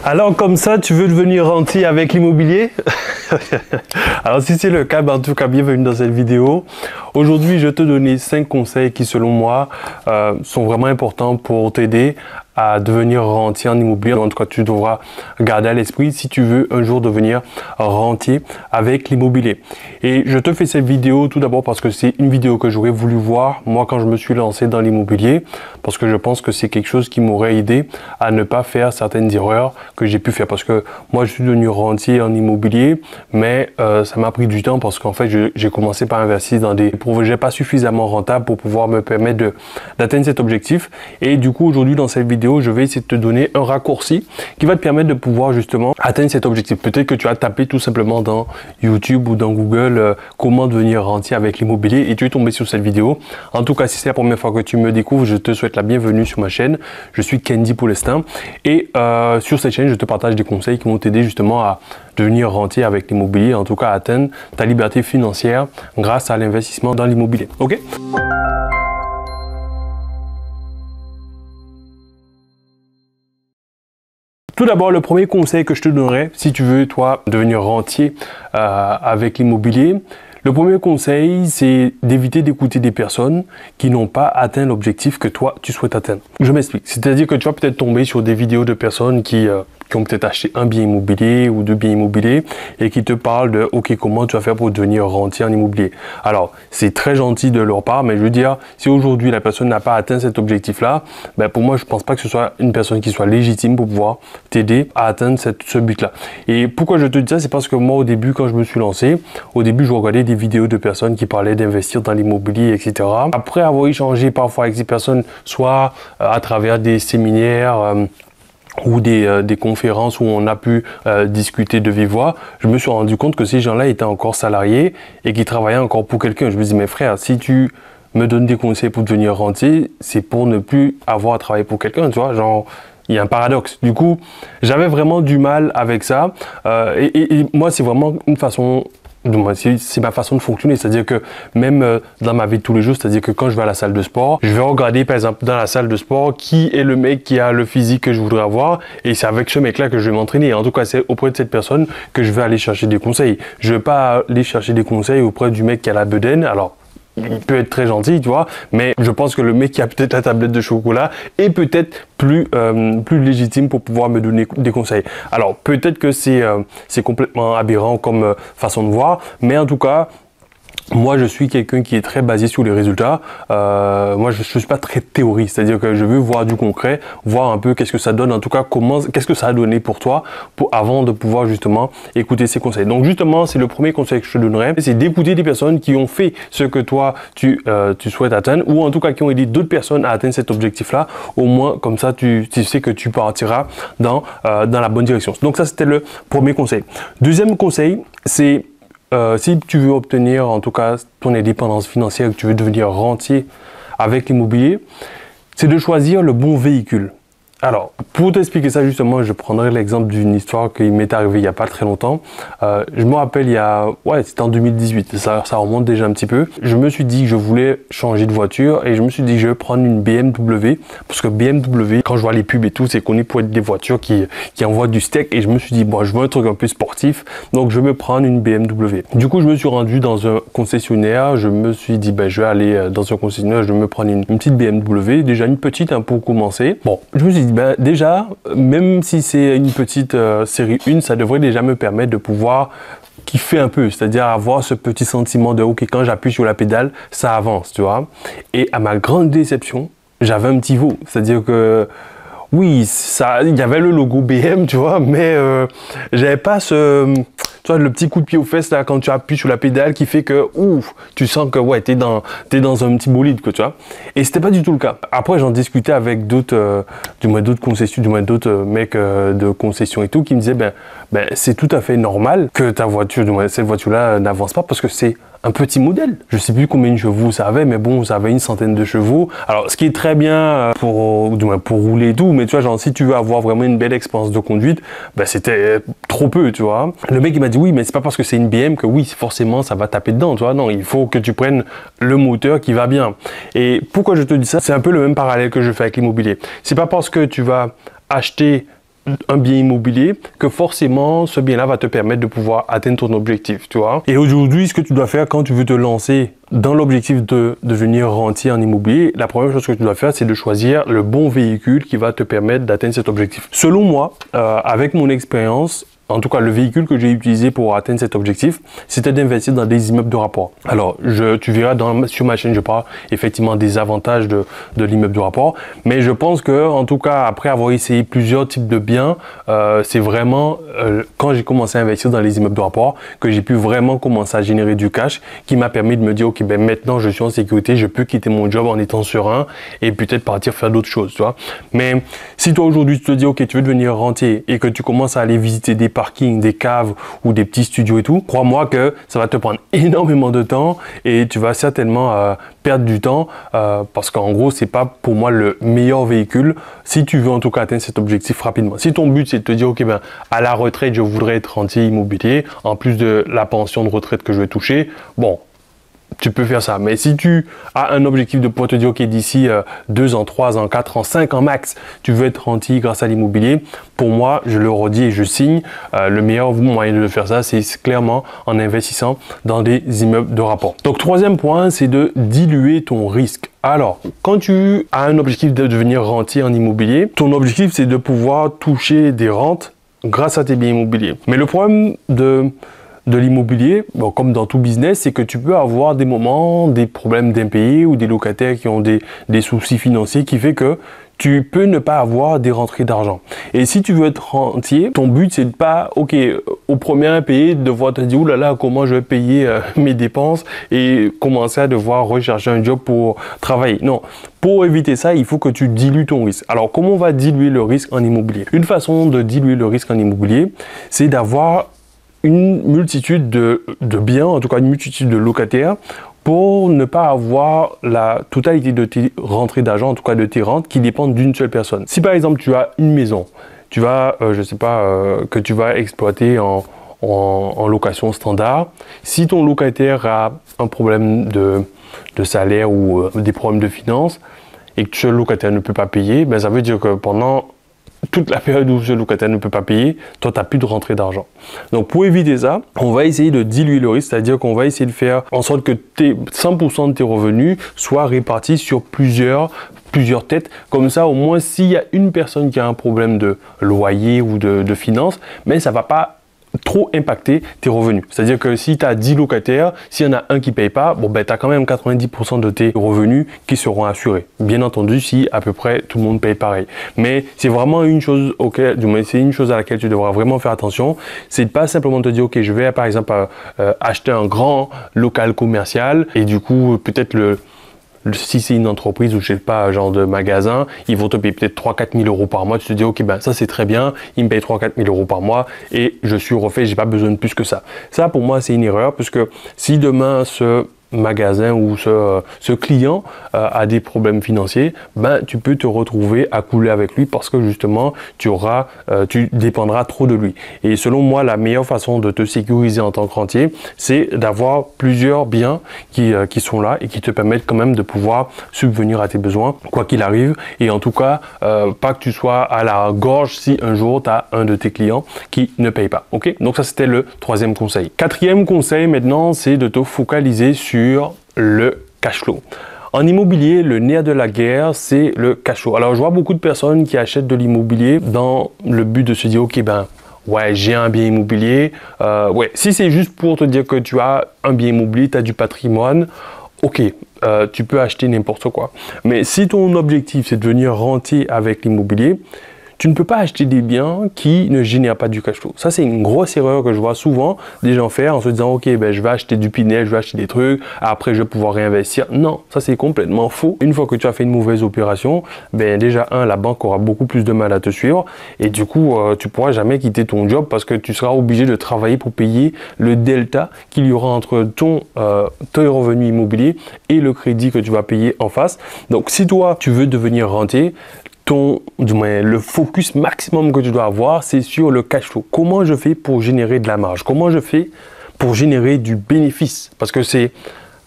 Alors comme ça, tu veux devenir rentier avec l'immobilier? Alors si c'est le cas, en tout cas, bienvenue dans cette vidéo. Aujourd'hui, je vais te donner 5 conseils qui, selon moi, sont vraiment importants pour t'aider à devenir rentier en immobilier. En tout cas, tu devras garder à l'esprit si tu veux un jour devenir rentier avec l'immobilier. Et je te fais cette vidéo tout d'abord parce que c'est une vidéo que j'aurais voulu voir moi quand je me suis lancé dans l'immobilier, parce que je pense que c'est quelque chose qui m'aurait aidé à ne pas faire certaines erreurs que j'ai pu faire. Parce que moi, je suis devenu rentier en immobilier, mais ça m'a pris du temps parce qu'en fait, j'ai commencé par investir dans des projets pas suffisamment rentables pour pouvoir me permettre d'atteindre cet objectif. Et du coup, aujourd'hui, dans cette vidéo, je vais essayer de te donner un raccourci qui va te permettre de pouvoir justement atteindre cet objectif. Peut-être que tu as tapé tout simplement dans YouTube ou dans Google comment devenir rentier avec l'immobilier et tu es tombé sur cette vidéo. En tout cas, si c'est la première fois que tu me découvres, je te souhaite la bienvenue sur ma chaîne. Je suis Kendy pour l'instant et sur cette chaîne, je te partage des conseils qui vont t'aider justement à devenir rentier avec l'immobilier, en tout cas à atteindre ta liberté financière grâce à l'investissement dans l'immobilier. Ok? Tout d'abord, le premier conseil que je te donnerais, si tu veux, toi, devenir rentier avec l'immobilier, le premier conseil, c'est d'éviter d'écouter des personnes qui n'ont pas atteint l'objectif que toi, tu souhaites atteindre. Je m'explique. C'est-à-dire que tu vas peut-être tomber sur des vidéos de personnes qui ont peut-être acheté un bien immobilier ou deux biens immobiliers et qui te parlent de « Ok, comment tu vas faire pour devenir rentier en immobilier ?» Alors, c'est très gentil de leur part, mais je veux dire, si aujourd'hui la personne n'a pas atteint cet objectif-là, ben pour moi, je ne pense pas que ce soit une personne qui soit légitime pour pouvoir t'aider à atteindre ce but-là. Et pourquoi je te dis ça? C'est parce que moi, au début, quand je me suis lancé, au début, je regardais des vidéos de personnes qui parlaient d'investir dans l'immobilier, etc. Après avoir échangé parfois avec ces personnes, soit à travers des séminaires, ou des conférences où on a pu discuter de vive voix, je me suis rendu compte que ces gens-là étaient encore salariés et qui travaillaient encore pour quelqu'un. Je me dis, mais frère, si tu me donnes des conseils pour devenir rentier, c'est pour ne plus avoir à travailler pour quelqu'un, tu vois, genre, il y a un paradoxe. Du coup, j'avais vraiment du mal avec ça. Et moi, c'est vraiment une façon... C'est ma façon de fonctionner, c'est-à-dire que même dans ma vie de tous les jours, c'est-à-dire que quand je vais à la salle de sport, je vais regarder par exemple dans la salle de sport qui est le mec qui a le physique que je voudrais avoir et c'est avec ce mec-là que je vais m'entraîner. En tout cas, c'est auprès de cette personne que je vais aller chercher des conseils. Je ne vais pas aller chercher des conseils auprès du mec qui a la bedaine. Alors, il peut être très gentil, tu vois, mais je pense que le mec qui a peut-être la tablette de chocolat est peut-être plus légitime pour pouvoir me donner des conseils. Alors, peut-être que c'est complètement aberrant comme façon de voir, mais en tout cas, moi, je suis quelqu'un qui est très basé sur les résultats. Moi, je ne suis pas très théorie, c'est-à-dire que je veux voir du concret, voir un peu qu'est-ce que ça donne, en tout cas, qu'est-ce que ça a donné pour toi, avant de pouvoir justement écouter ces conseils. Donc, justement, c'est le premier conseil que je te donnerais, c'est d'écouter des personnes qui ont fait ce que toi, tu souhaites atteindre, ou en tout cas qui ont aidé d'autres personnes à atteindre cet objectif-là. Au moins, comme ça, tu sais que tu partiras dans la bonne direction. Donc, ça, c'était le premier conseil. Deuxième conseil, c'est si tu veux obtenir en tout cas ton indépendance financière, que tu veux devenir rentier avec l'immobilier, c'est de choisir le bon véhicule. Alors, pour t'expliquer ça justement, je prendrai l'exemple d'une histoire qui m'est arrivée il n'y a pas très longtemps. Je me rappelle, c'était en 2018, ça remonte déjà un petit peu. Je me suis dit que je voulais changer de voiture et je me suis dit que je vais prendre une BMW parce que BMW, quand je vois les pubs et tout, c'est connu pour être des voitures qui envoient du steak et je me suis dit, bon, je veux un truc un peu sportif, donc je vais me prendre une BMW. Du coup, je me suis rendu dans un concessionnaire, je me suis dit, ben, je vais aller dans un concessionnaire, je vais me prendre une petite BMW, déjà une petite hein, pour commencer. Bon, je me suis dit, ben, déjà, même si c'est une petite série 1, ça devrait déjà me permettre de pouvoir kiffer un peu, c'est-à-dire avoir ce petit sentiment de ok, quand j'appuie sur la pédale, ça avance, tu vois. Et à ma grande déception, j'avais un petit veau, c'est-à-dire que oui, il y avait le logo BM, tu vois, mais j'avais pas tu vois, le petit coup de pied aux fesses là quand tu appuies sur la pédale qui fait que ouf, tu sens que ouais, t'es dans un petit bolide, quoi, tu vois. Et c'était pas du tout le cas. Après, j'en discutais avec d'autres mecs de concession et tout qui me disaient ben c'est tout à fait normal que ta voiture, cette voiture-là n'avance pas parce que c'est un petit modèle. Je sais plus combien de chevaux ça avait, mais bon, ça avait une centaine de chevaux. Alors, ce qui est très bien pour rouler et tout, mais tu vois, genre, si tu veux avoir vraiment une belle expérience de conduite, ben, c'était trop peu, tu vois. Le mec, il m'a dit, oui, mais c'est pas parce que c'est une BM que oui, forcément, ça va taper dedans, tu vois. Non, il faut que tu prennes le moteur qui va bien. Et pourquoi je te dis ça? C'est un peu le même parallèle que je fais avec l'immobilier. C'est pas parce que tu vas acheter un bien immobilier que forcément ce bien-là va te permettre de pouvoir atteindre ton objectif, tu vois. Et aujourd'hui, ce que tu dois faire quand tu veux te lancer dans l'objectif de devenir rentier en immobilier, la première chose que tu dois faire, c'est de choisir le bon véhicule qui va te permettre d'atteindre cet objectif. Selon moi, avec mon expérience, en tout cas, le véhicule que j'ai utilisé pour atteindre cet objectif, c'était d'investir dans des immeubles de rapport. Alors, tu verras sur ma chaîne, je parle effectivement des avantages de l'immeuble de rapport. Mais je pense que, en tout cas, après avoir essayé plusieurs types de biens, c'est vraiment quand j'ai commencé à investir dans les immeubles de rapport que j'ai pu vraiment commencer à générer du cash qui m'a permis de me dire, ok, ben maintenant je suis en sécurité, je peux quitter mon job en étant serein et peut-être partir faire d'autres choses, tu vois. Mais si toi aujourd'hui tu te dis, ok, tu veux devenir rentier et que tu commences à aller visiter des parkings, des caves ou des petits studios et tout, crois-moi que ça va te prendre énormément de temps et tu vas certainement perdre du temps parce qu'en gros, c'est pas pour moi le meilleur véhicule si tu veux en tout cas atteindre cet objectif rapidement. Si ton but c'est de te dire, ok, ben à la retraite, je voudrais être rentier immobilier en plus de la pension de retraite que je vais toucher, bon, tu peux faire ça. Mais si tu as un objectif de pouvoir te dire, ok, d'ici 2 ans, 3 ans, 4 ans, 5 ans max, tu veux être rentier grâce à l'immobilier, pour moi, je le redis et je signe, le meilleur moyen de faire ça, c'est clairement en investissant dans des immeubles de rapport. Donc, troisième point, c'est de diluer ton risque. Alors, quand tu as un objectif de devenir rentier en immobilier, ton objectif, c'est de pouvoir toucher des rentes grâce à tes biens immobiliers. Mais le problème de l'immobilier, bon, comme dans tout business, c'est que tu peux avoir des moments, des problèmes d'impayés ou des locataires qui ont des soucis financiers qui fait que tu peux ne pas avoir des rentrées d'argent. Et si tu veux être rentier, ton but c'est de pas, ok, au premier impayé, de devoir te dire, oulala, là là, comment je vais payer mes dépenses et commencer à devoir rechercher un job pour travailler. Non. Pour éviter ça, il faut que tu dilues ton risque. Alors, comment on va diluer le risque en immobilier? Une façon de diluer le risque en immobilier, c'est d'avoir une multitude de biens, en tout cas une multitude de locataires, pour ne pas avoir la totalité de tes rentrées d'argent, en tout cas de tes rentes, qui dépendent d'une seule personne. Si par exemple tu as une maison, tu vas, je sais pas, que tu vas exploiter en location standard, si ton locataire a un problème de salaire ou des problèmes de finances, et que ce locataire ne peut pas payer, ben ça veut dire que pendant toute la période où ce locataire ne peut pas payer, toi, tu n'as plus de rentrée d'argent. Donc, pour éviter ça, on va essayer de diluer le risque, c'est-à-dire qu'on va essayer de faire en sorte que 100% de tes revenus soient répartis sur plusieurs têtes. Comme ça, au moins, s'il y a une personne qui a un problème de loyer ou de finances, mais ça ne va pas trop impacter tes revenus. C'est-à-dire que si tu as 10 locataires, s'il y en a un qui ne paye pas, bon, ben, tu as quand même 90% de tes revenus qui seront assurés. Bien entendu, si à peu près tout le monde paye pareil. Mais c'est vraiment une chose c'est une chose à laquelle tu devras vraiment faire attention. C'est de pas simplement te dire, ok, je vais par exemple acheter un grand local commercial et du coup, peut-être si c'est une entreprise ou je sais pas, genre de magasin, ils vont te payer peut-être 3-4 000 euros par mois. Tu te dis, ok, ben ça c'est très bien, ils me payent 3-4 000 euros par mois et je suis refait, j'ai pas besoin de plus que ça. Ça pour moi c'est une erreur parce que si demain ce magasin ou ce client a des problèmes financiers, ben tu peux te retrouver à couler avec lui parce que justement tu dépendras trop de lui. Et selon moi, la meilleure façon de te sécuriser en tant que rentier, c'est d'avoir plusieurs biens qui sont là et qui te permettent quand même de pouvoir subvenir à tes besoins quoi qu'il arrive. Et en tout cas, pas que tu sois à la gorge si un jour tu as un de tes clients qui ne paye pas. Ok? Donc ça c'était le troisième conseil. Quatrième conseil maintenant, c'est de te focaliser sur le cash flow. En immobilier, le nerf de la guerre, c'est le cash flow. Alors, je vois beaucoup de personnes qui achètent de l'immobilier dans le but de se dire, ok, ben, ouais, j'ai un bien immobilier. Ouais, si c'est juste pour te dire que tu as un bien immobilier, tu as du patrimoine, ok, tu peux acheter n'importe quoi. Mais si ton objectif, c'est de devenir rentier avec l'immobilier, tu ne peux pas acheter des biens qui ne génèrent pas du cash flow. Ça, c'est une grosse erreur que je vois souvent des gens faire en se disant, ok, ben, je vais acheter du Pinel, je vais acheter des trucs, après, je vais pouvoir réinvestir. Non, ça, c'est complètement faux. Une fois que tu as fait une mauvaise opération, ben, déjà, la banque aura beaucoup plus de mal à te suivre et du coup, tu pourras jamais quitter ton job parce que tu seras obligé de travailler pour payer le delta qu'il y aura entre tes revenus immobiliers et le crédit que tu vas payer en face. Donc, si toi, tu veux devenir rentier, le focus maximum que tu dois avoir, c'est sur le cash flow. Comment je fais pour générer de la marge? Comment je fais pour générer du bénéfice? Parce que c'est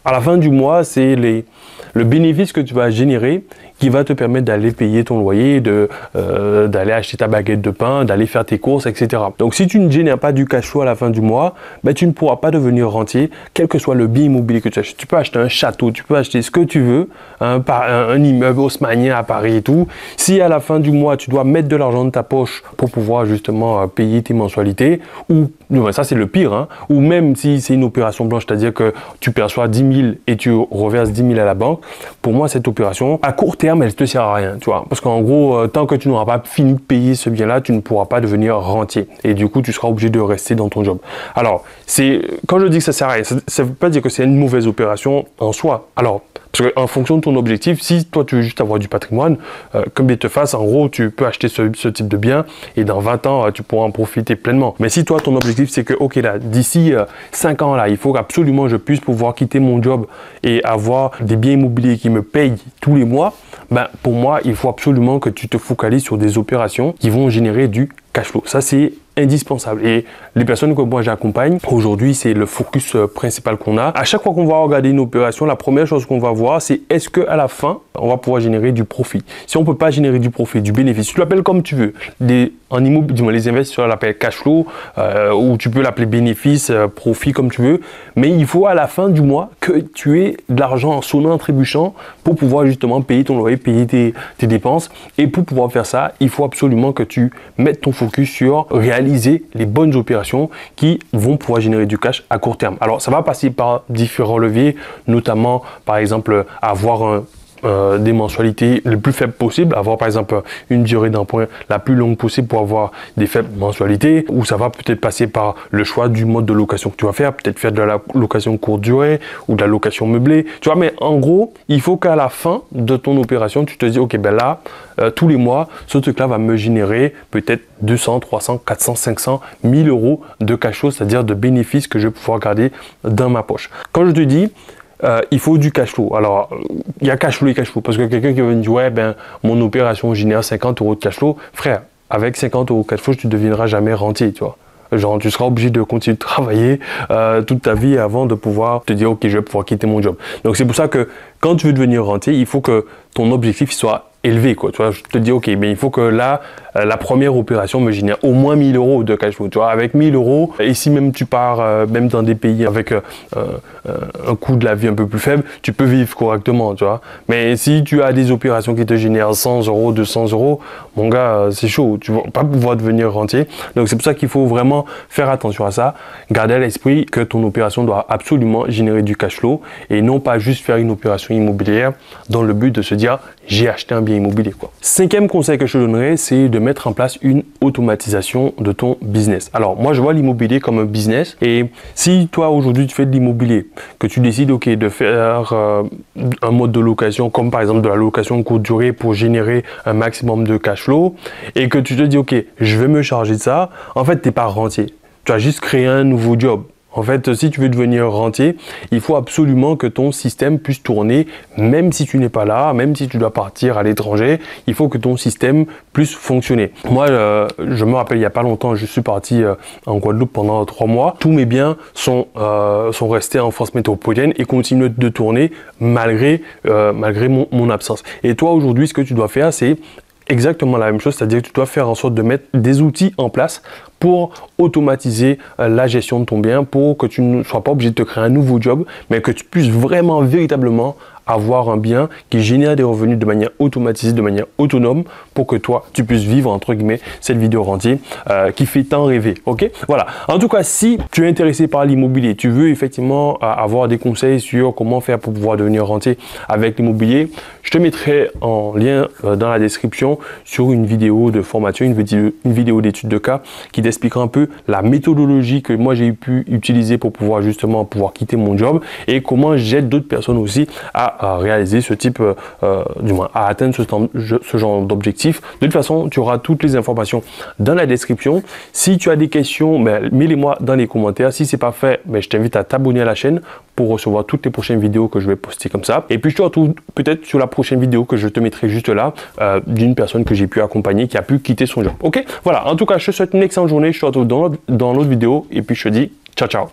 à la fin du mois, c'est le bénéfice que tu vas générer qui va te permettre d'aller payer ton loyer, d'aller acheter ta baguette de pain, d'aller faire tes courses, etc. Donc si tu ne génères pas du cash flow à la fin du mois, ben, tu ne pourras pas devenir rentier, quel que soit le bien immobilier que tu achètes. Tu peux acheter un château, tu peux acheter ce que tu veux, un immeuble haussmannien à Paris et tout. Si à la fin du mois, tu dois mettre de l'argent de ta poche pour pouvoir justement payer tes mensualités, ou ça c'est le pire, hein, ou même si c'est une opération blanche, c'est-à-dire que tu perçois 10 000 et tu reverses 10 000 à la banque, pour moi cette opération, à court terme, elle ne te sert à rien, tu vois. Parce qu'en gros, tant que tu n'auras pas fini de payer ce bien-là, tu ne pourras pas devenir rentier. Et du coup, tu seras obligé de rester dans ton job. Alors, quand je dis que ça sert à rien, ça ne veut pas dire que c'est une mauvaise opération en soi. Alors, parce qu'en fonction de ton objectif, si toi tu veux juste avoir du patrimoine, comme il te fasse, en gros, tu peux acheter ce type de bien et dans 20 ans, tu pourras en profiter pleinement. Mais si toi, ton objectif, c'est que, ok, là, d'ici 5 ans, là, il faut absolument je puisse pouvoir quitter mon job et avoir des biens immobiliers qui me payent tous les mois, ben, pour moi, il faut absolument que tu te focalises sur des opérations qui vont générer du cash flow. Ça, c'est indispensable. Et les personnes que moi j'accompagne, aujourd'hui, c'est le focus principal qu'on a. À chaque fois qu'on va regarder une opération, la première chose qu'on va voir, c'est est-ce qu'à la fin, on va pouvoir générer du profit. Si on ne peut pas générer du profit, du bénéfice, tu l'appelles comme tu veux. En immobilier, les investisseurs l'appellent cash flow, ou tu peux l'appeler bénéfice, profit, comme tu veux. Mais il faut à la fin du mois que tu aies de l'argent en sonnant, en trébuchant pour pouvoir justement payer ton loyer, payer tes dépenses. Et pour pouvoir faire ça, il faut absolument que tu mettes ton focus sur réaliser les bonnes opérations qui vont pouvoir générer du cash à court terme. Alors, ça va passer par différents leviers, notamment, par exemple, avoir des mensualités les plus faibles possibles, avoir par exemple une durée d'emprunt la plus longue possible pour avoir des faibles mensualités, ou ça va peut-être passer par le choix du mode de location que tu vas faire, peut-être faire de la location courte durée ou de la location meublée, tu vois. Mais en gros, il faut qu'à la fin de ton opération, tu te dis, ok, ben là, tous les mois, ce truc-là va me générer peut-être 200, 300, 400, 500, 1000 euros de cash flow, c'est-à-dire de bénéfices que je vais pouvoir garder dans ma poche. Quand je te dis, il faut du cash flow. Alors, il y a cash flow et cash flow. Parce que quelqu'un qui va me dire, ouais, ben, mon opération génère 50 euros de cash flow. Frère, avec 50 euros de cash flow, tu ne deviendras jamais rentier, tu vois. Genre, tu seras obligé de continuer de travailler toute ta vie avant de pouvoir te dire, ok, je vais pouvoir quitter mon job. Donc, c'est pour ça que quand tu veux devenir rentier, il faut que ton objectif soit élevé, quoi. Tu vois, je te dis, ok, mais il faut que là, la première opération me génère au moins 1000 euros de cash flow. Tu vois, avec 1000 euros, et si même tu pars même dans des pays avec un coût de la vie un peu plus faible, tu peux vivre correctement, tu vois. Mais si tu as des opérations qui te génèrent 100 euros, 200 euros, mon gars, c'est chaud. Tu vas pas pouvoir devenir rentier. Donc, c'est pour ça qu'il faut vraiment faire attention à ça. Garder à l'esprit que ton opération doit absolument générer du cash flow et non pas juste faire une opération immobilière dans le but de se dire, j'ai acheté un bien immobilier, quoi. Cinquième conseil que je te donnerais, c'est de mettre en place une automatisation de ton business. Alors, moi, je vois l'immobilier comme un business. Et si toi, aujourd'hui, tu fais de l'immobilier, que tu décides, ok, de faire un mode de location, comme par exemple de la location courte durée pour générer un maximum de cash flow, et que tu te dis, ok, je vais me charger de ça, en fait, tu n'es pas rentier. Tu as juste créé un nouveau job. En fait, si tu veux devenir rentier, il faut absolument que ton système puisse tourner, même si tu n'es pas là, même si tu dois partir à l'étranger, il faut que ton système puisse fonctionner. Moi, je me rappelle, il n'y a pas longtemps, je suis parti en Guadeloupe pendant 3 mois. Tous mes biens sont restés en France métropolitaine et continuent de tourner malgré mon absence. Et toi, aujourd'hui, ce que tu dois faire, c'est exactement la même chose, c'est-à-dire que tu dois faire en sorte de mettre des outils en place pour automatiser la gestion de ton bien, pour que tu ne sois pas obligé de te créer un nouveau job, mais que tu puisses vraiment, véritablement avoir un bien qui génère des revenus de manière automatisée, de manière autonome, pour que toi, tu puisses vivre, entre guillemets, cette vie de rentier qui fait tant rêver, ok? Voilà. En tout cas, si tu es intéressé par l'immobilier, tu veux effectivement avoir des conseils sur comment faire pour pouvoir devenir rentier avec l'immobilier, je te mettrai en lien dans la description sur une vidéo de formation, une vidéo d'étude de cas qui t'expliquera un peu la méthodologie que moi j'ai pu utiliser pour pouvoir justement quitter mon job et comment j'aide d'autres personnes aussi à réaliser ce type, du moins à atteindre ce genre d'objectif. De toute façon, tu auras toutes les informations dans la description. Si tu as des questions, mets-les-moi dans les commentaires. Si ce n'est pas fait, je t'invite à t'abonner à la chaîne pour recevoir toutes les prochaines vidéos que je vais poster comme ça. Et puis je te retrouve peut-être sur la prochaine vidéo que je te mettrai juste là, d'une personne que j'ai pu accompagner qui a pu quitter son job. Ok, voilà, en tout cas, je te souhaite une excellente journée. Je te retrouve dans l'autre vidéo et puis je te dis ciao, ciao.